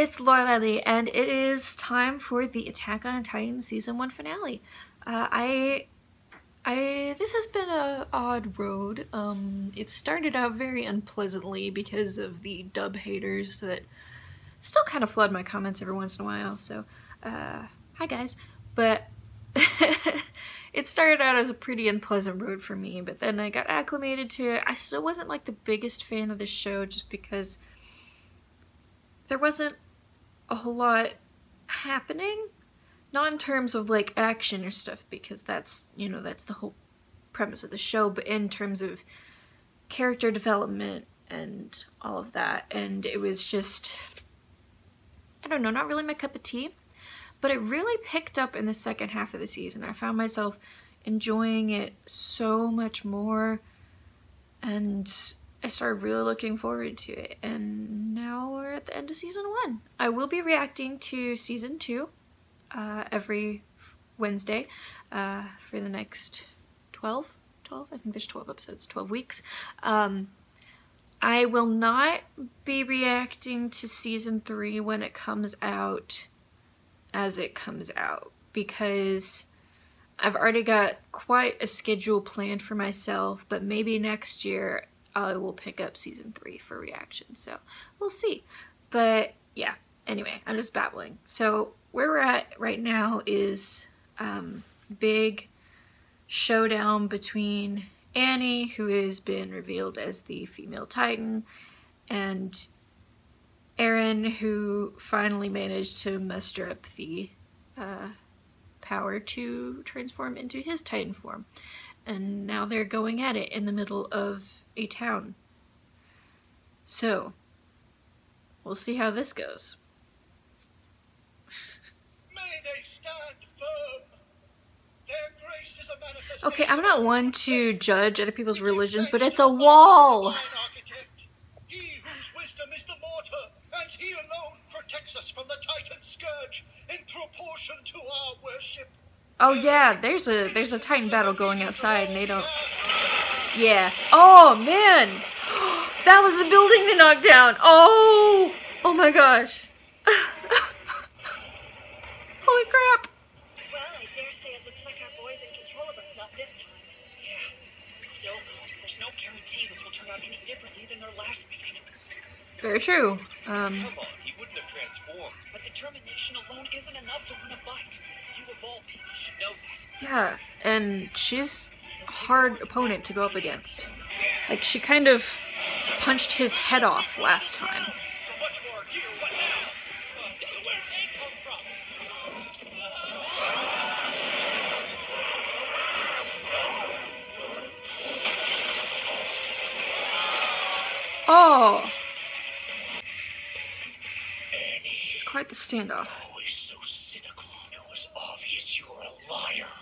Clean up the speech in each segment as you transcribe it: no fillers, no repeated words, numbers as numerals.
it's Laurelei, and it is time for the Attack on Titan Season 1 finale. This has been an odd road. It started out very unpleasantly because of the dub haters that still kind of flood my comments every once in a while, so, hi guys. But it started out as a pretty unpleasant road for me, but then I got acclimated to it. I still wasn't like the biggest fan of the show just because there wasn't a whole lot happening. Not in terms of like action or stuff, because that's, you know, that's the whole premise of the show, but in terms of character development and all of that. And it was just, I don't know, not really my cup of tea. But it really picked up in the second half of the season. I found myself enjoying it so much more, and I started really looking forward to it. And now we're at the end of season 1. I will be reacting to season 2 every Wednesday for the next 12, I think there's 12 episodes, 12 weeks. I will not be reacting to season 3 when it comes out as it comes out, because I've already got quite a schedule planned for myself, but maybe next year I will pick up season 3 for reaction, so we'll see. But yeah, anyway, I'm just babbling. So where we're at right now is big showdown between Annie, who has been revealed as the female Titan, and Eren, who finally managed to muster up the power to transform into his Titan form. And now they're going at it in the middle of a town. So, we'll see how this goes. May they stand firm. Their grace is a manifestation. Okay, I'm not one to judge other people's religions, but it's a wall! He whose wisdom is the mortar, and he alone protects us from the Titan scourge in proportion to our worship. Oh yeah, there's a Titan battle going outside and they don't... Yeah. Oh man! That was the building they knocked down! Oh! Oh my gosh. Holy crap! Well, I dare say it looks like our boy's in control of himself this time. Yeah. Still, there's no guarantee this will turn out any differently than their last meeting. Very true. Come on, he wouldn't have transformed. But determination alone isn't enough to win a fight. You of all people should know that. Yeah, and she's a hard opponent to go up against. Like, she kind of punched his head off last time. So much for our gear, what now? Where'd they come from? Oh! It's quite the standoff. Always so cynical. It was obvious you were a liar.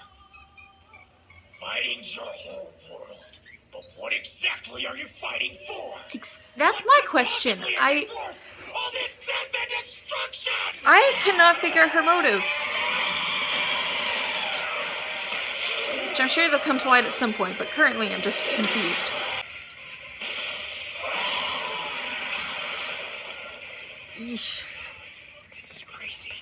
Fighting's your whole world. But what exactly are you fighting for? That's my question. All this death and destruction! I cannot figure out her motives. Which I'm sure they'll come to light at some point, but currently I'm just confused. Yeesh. This is crazy.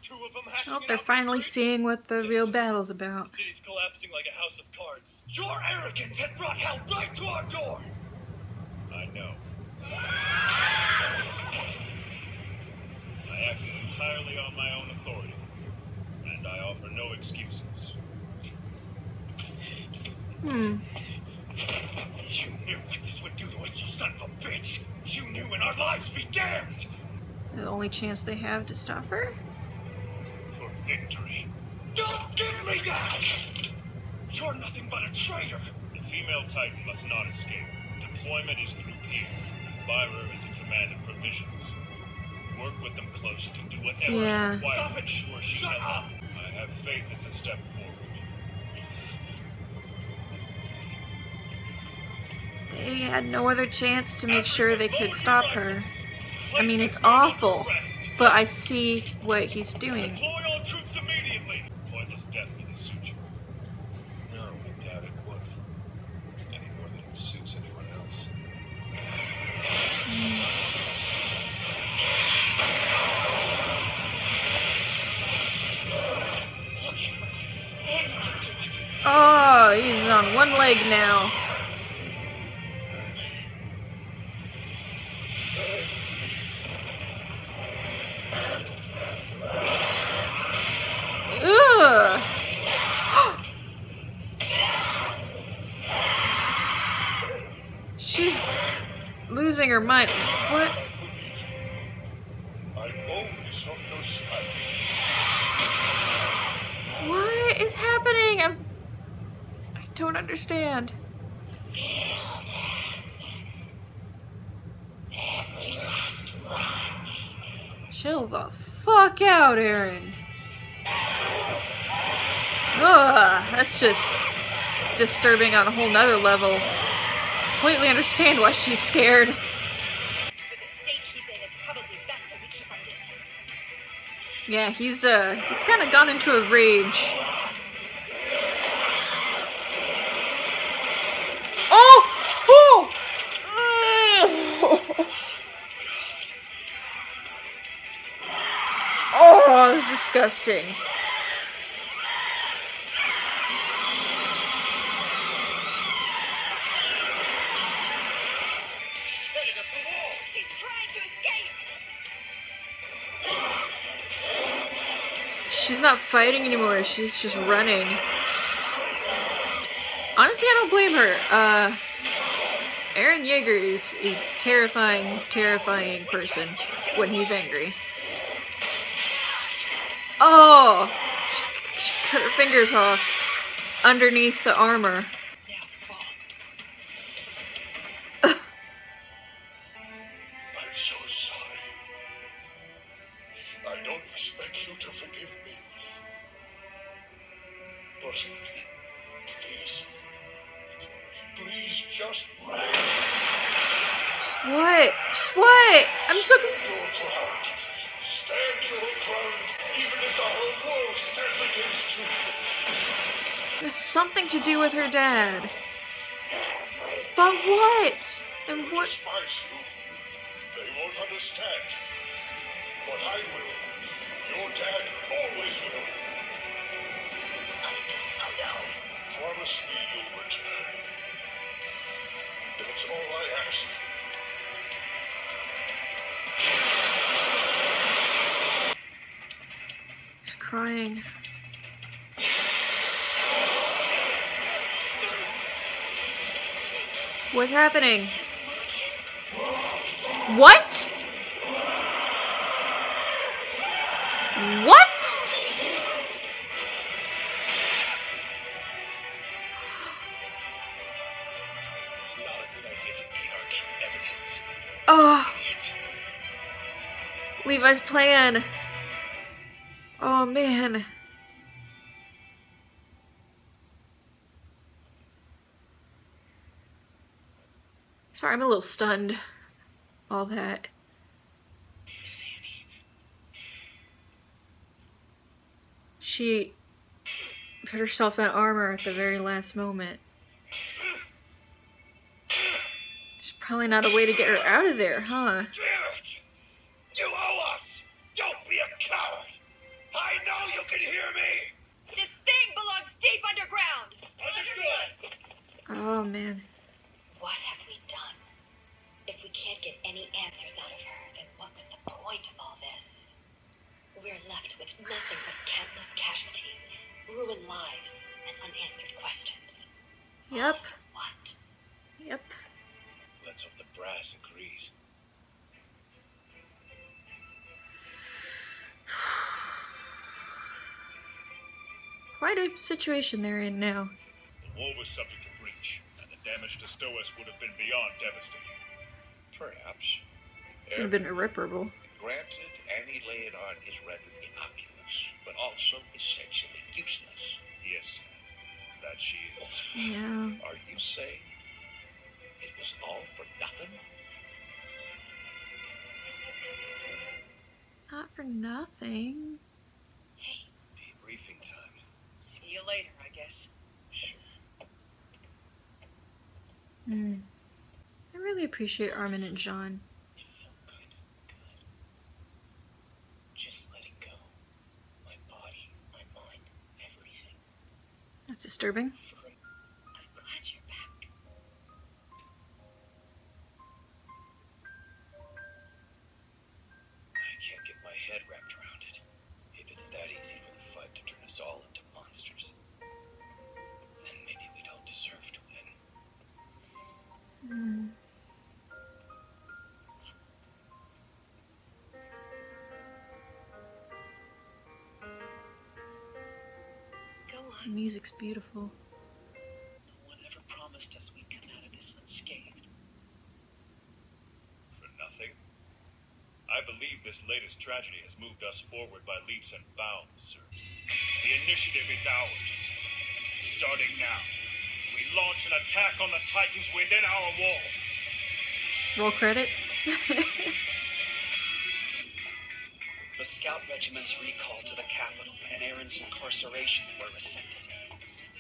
Two of them hashing Oh, it they're out in the finally streets. seeing what the real battle's about. The city's collapsing like a house of cards. Your arrogance has brought hell right to our door. I know. I acted entirely on my own authority, and I offer no excuses. You knew what this would do to us, you son of a bitch! You knew when our lives began! The only chance they have to stop her? For victory. Don't give me that! You're nothing but a traitor! The female Titan must not escape. Deployment is through Pier. Byrer is in command of provisions. Work with them closely. Do whatever is required. Stop it! Sure, shut up! I have faith it's a step forward. They had no other chance to make sure they could stop her. I mean, it's awful, but I see what he's doing. Deploy all troops immediately! Pointless death didn't suit you. No, I doubt it would. Any more than it suits anyone else. on one leg now. Ugh! She's losing her mind. What? I'm always on your side. What is happening? I don't understand. Chill the fuck out, Aaron. Ugh, that's just disturbing on a whole nother level. Completely understand why she's scared. With the state he's in, it's probably best that we keep our distance. Yeah, he's kind of gone into a rage. Oh! Oh! Oh, that's disgusting. She's headed up the wall. She's trying to escape! She's not fighting anymore, she's just running. Honestly, I don't blame her. Eren Yeager is a terrifying, terrifying person when he's angry. Oh! She cut her fingers off underneath the armor. Now fall. I'm so sorry. I don't expect you to forgive me. But please just What? Just what? I'm so... stand your ground. Stand your ground, even if the whole world stands against you. There's something to do with her dad. But what? And what? Despise you. They won't understand. But I will. Your dad always will. Oh no! Promise me you'll return. That's all I ask. She's crying. What's happening? What? What? It's not a good idea to eat our key evidence. Oh, Idiot. Levi's plan. Oh man. Sorry, I'm a little stunned. All that. She put herself in armor at the very last moment. There's probably not a way to get her out of there, huh? Damn it! You owe us! Don't be a coward! I know you can hear me! This thing belongs deep underground! Understood! Oh man. What have we done? If we can't get any answers out of her, then what was the point of all this? We're left with nothing but countless casualties, ruined lives, and unanswered questions. Yep. For what? Yep. Let's hope the brass agrees. Quite a situation they're in now. The wall was subject to breach, and the damage to Stohess would have been beyond devastating. Perhaps. Could have been irreparable. Granted, Annie-Leonard is rendered innocuous, but also essentially useless. Yes, that she is. Yeah. Are you saying it was all for nothing? Not for nothing. Hey, Debriefing time. See you later, I guess. Sure. I really appreciate Armin and Jean. It felt kind of good. Just letting go. My body, my mind, everything. That's disturbing. For it's that easy for the fight to turn us all into monsters, then maybe we don't deserve to win. Go on. The music's beautiful. No one ever promised us we'd come out of this unscathed. For nothing? I believe this latest tragedy has moved us forward by leaps and bounds, sir. The initiative is ours. Starting now, we launch an attack on the Titans within our walls. Roll credits. The scout regiment's recall to the capital and Aaron's incarceration were rescinded.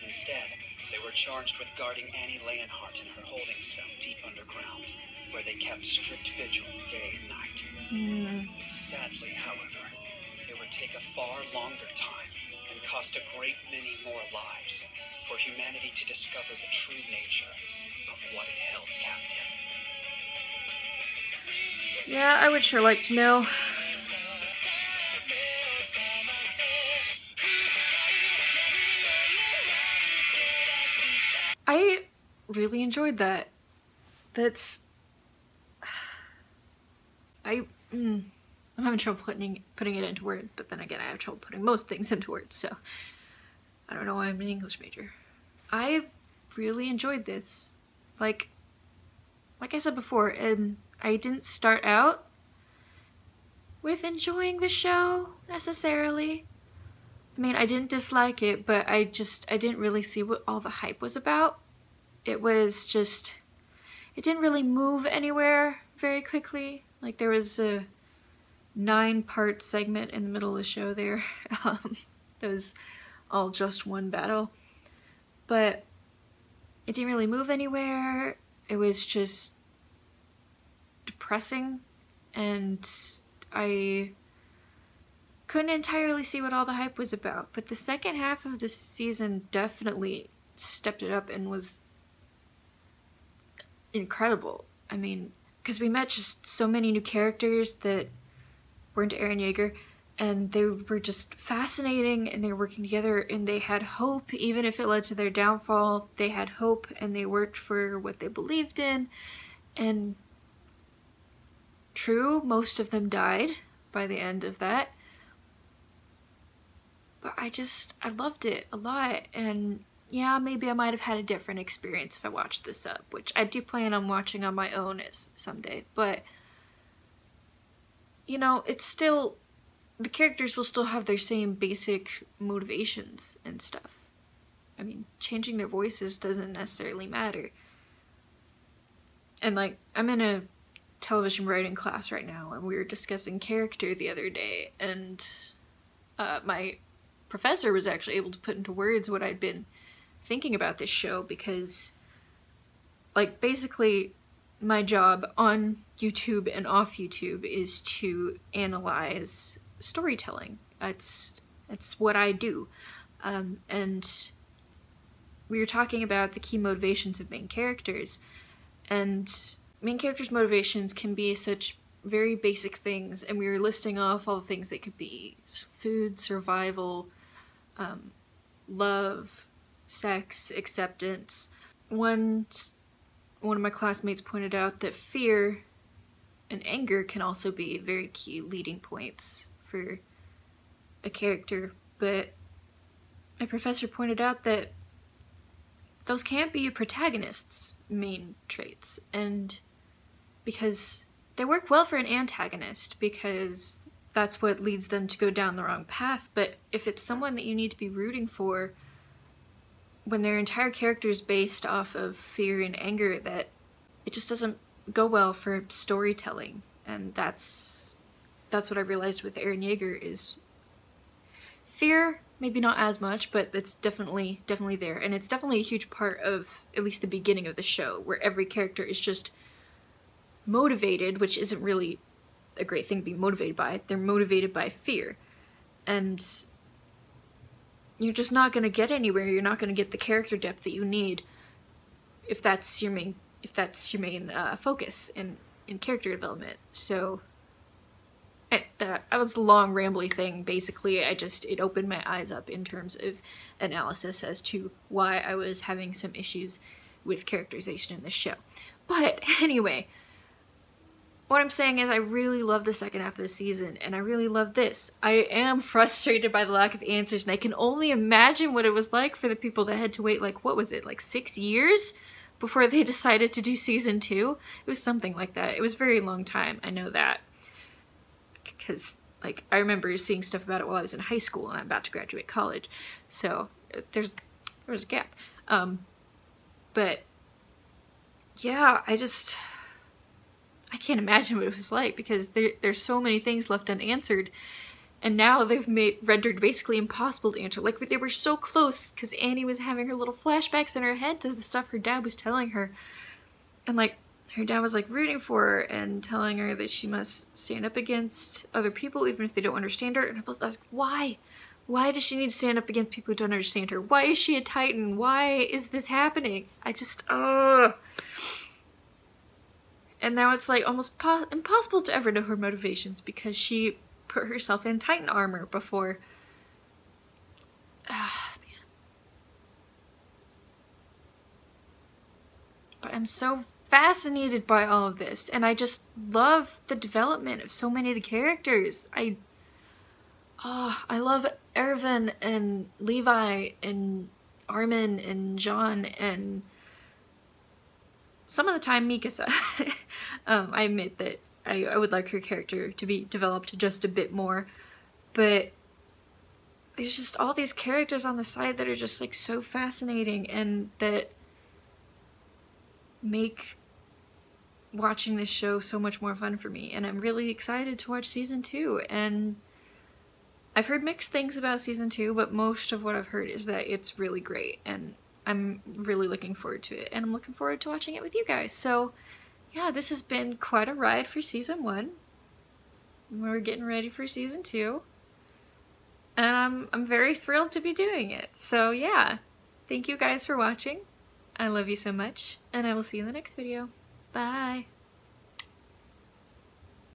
Instead, they were charged with guarding Annie Leonhardt in her holding cell deep underground, where they kept strict vigil day and night. Sadly, however, it would take a far longer time and cost a great many more lives for humanity to discover the true nature of what it held captive. Yeah, I would sure like to know. I really enjoyed that. I'm having trouble putting it into words, but then again I have trouble putting most things into words, so I don't know why I'm an English major. I really enjoyed this. Like I said before, and I didn't start out with enjoying the show necessarily. I mean, I didn't dislike it, but I didn't really see what all the hype was about. It didn't really move anywhere very quickly. Like, there was a 9-part segment in the middle of the show there. That was all just one battle. But it didn't really move anywhere. It was just depressing, and I couldn't entirely see what all the hype was about. But the second half of the season definitely stepped it up and was incredible. I mean, because we met just so many new characters that weren't Eren Yeager, and they were just fascinating, and they were working together, and they had hope, even if it led to their downfall. They had hope, and they worked for what they believed in, and true, most of them died by the end of that, but I loved it a lot. And yeah, maybe I might have had a different experience if I watched this up, which I do plan on watching on my own someday, but you know, it's still, the characters will still have their same basic motivations and stuff. I mean, changing their voices doesn't necessarily matter. And like, I'm in a television writing class right now, and we were discussing character the other day, and my professor was actually able to put into words what I'd been thinking about this show, because like, basically my job on YouTube and off YouTube is to analyze storytelling. It's what I do. And we were talking about the key motivations of main characters, and main characters' motivations can be such very basic things, and we were listing off all the things they could be: food, survival, love, sex, acceptance. One of my classmates pointed out that fear and anger can also be very key leading points for a character, but my professor pointed out that those can't be a protagonist's main traits, and because they work well for an antagonist, because that's what leads them to go down the wrong path. But if it's someone that you need to be rooting for, when their entire character is based off of fear and anger, that it just doesn't go well for storytelling. And that's what I realized with Eren Yeager, is fear, maybe not as much, but it's definitely there. And it's definitely a huge part of at least the beginning of the show, where every character is just motivated, which isn't really a great thing to be motivated by. They're motivated by fear. And you're just not going to get anywhere. You're not going to get the character depth that you need if that's your main focus in character development. So that was a long rambly thing. Basically, it opened my eyes up in terms of analysis as to why I was having some issues with characterization in this show. But anyway, what I'm saying is I really love the second half of the season, and I really love this. I am frustrated by the lack of answers, and I can only imagine what it was like for the people that had to wait, like, what was it, like 6 years before they decided to do season 2? It was something like that. It was a very long time, I know that. Because, like, I remember seeing stuff about it while I was in high school, and I'm about to graduate college. So, there was a gap. But, yeah, I can't imagine what it was like, because there's so many things left unanswered, and now they've rendered basically impossible to answer. Like, they were so close, because Annie was having her little flashbacks in her head to the stuff her dad was telling her, and, like, her dad was, like, rooting for her and telling her that she must stand up against other people even if they don't understand her, and I was like, why? Why does she need to stand up against people who don't understand her? Why is she a Titan? Why is this happening? I just, ugh. And now it's like almost impossible to ever know her motivations because she put herself in Titan armor before. Ah, man. But I'm so fascinated by all of this, and I just love the development of so many of the characters. I love Erwin and Levi and Armin and John and some of the time Mikasa. I admit that I would like her character to be developed just a bit more, but there's just all these characters on the side that are just like so fascinating and that make watching this show so much more fun for me, and I'm really excited to watch season 2. And I've heard mixed things about season 2, but most of what I've heard is that it's really great, and I'm really looking forward to it, and I'm looking forward to watching it with you guys. So yeah, this has been quite a ride for season 1. We're getting ready for season 2, and I'm very thrilled to be doing it. So yeah, thank you guys for watching. I love you so much, and I will see you in the next video. Bye!